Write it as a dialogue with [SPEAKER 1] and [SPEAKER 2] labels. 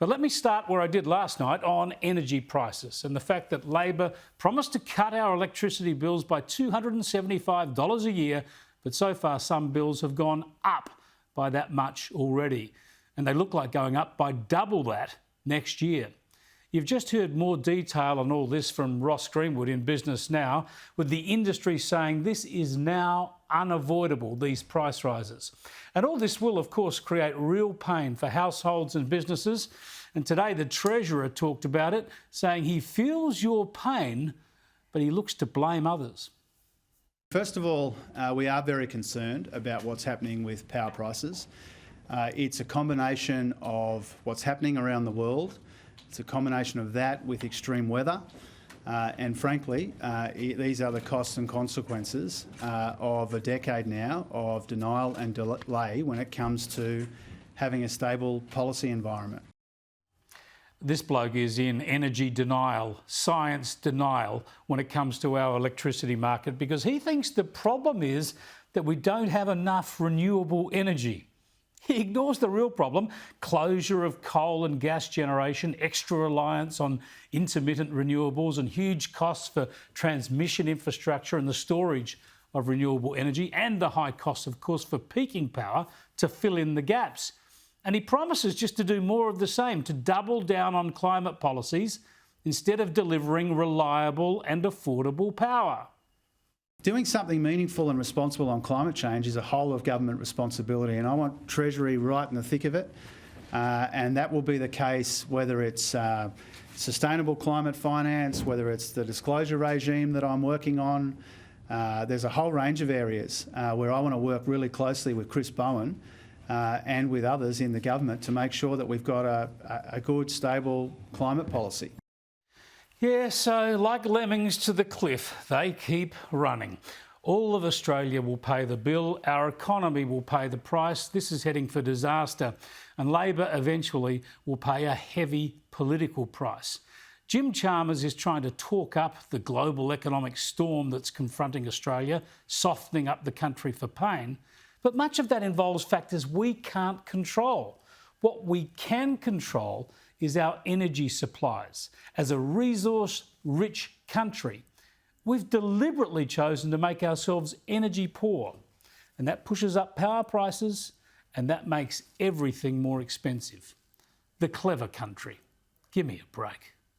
[SPEAKER 1] But let me start where I did last night on energy prices and the fact that Labor promised to cut our electricity bills by $275 a year, but so far some bills have gone up by that much already. And they look like going up by double that next year. You've just heard more detail on all this from Ross Greenwood in Business Now, with the industry saying this is now unavoidable, these price rises. And all this will, of course, create real pain for households and businesses. And today the Treasurer talked about it, saying he feels your pain, but he looks to blame others.
[SPEAKER 2] First of all, we are very concerned about what's happening with power prices. It's a combination of what's happening around the world. It's a combination of that with extreme weather. And frankly, these are the costs and consequences of a decade now of denial and delay when it comes to having a stable policy environment.
[SPEAKER 1] This bloke is in energy denial, science denial when it comes to our electricity market, because he thinks the problem is that we don't have enough renewable energy. He ignores the real problem: closure of coal and gas generation, extra reliance on intermittent renewables, and huge costs for transmission infrastructure and the storage of renewable energy, and the high costs, of course, for peaking power to fill in the gaps. And he promises just to do more of the same, to double down on climate policies instead of delivering reliable and affordable power.
[SPEAKER 2] Doing something meaningful and responsible on climate change is a whole of government responsibility, and I want Treasury right in the thick of it. And that will be the case whether it's sustainable climate finance, whether it's the disclosure regime that I'm working on. There's a whole range of areas where I want to work really closely with Chris Bowen and with others in the government to make sure that we've got a good, stable climate policy.
[SPEAKER 1] Yeah, so like lemmings to the cliff, they keep running. All of Australia will pay the bill. Our economy will pay the price. This is heading for disaster. And Labor eventually will pay a heavy political price. Jim Chalmers is trying to talk up the global economic storm that's confronting Australia, softening up the country for pain. But much of that involves factors we can't control. What we can control is our energy supplies. As a resource-rich country, we've deliberately chosen to make ourselves energy poor, and that pushes up power prices, and that makes everything more expensive. The clever country. Give me a break.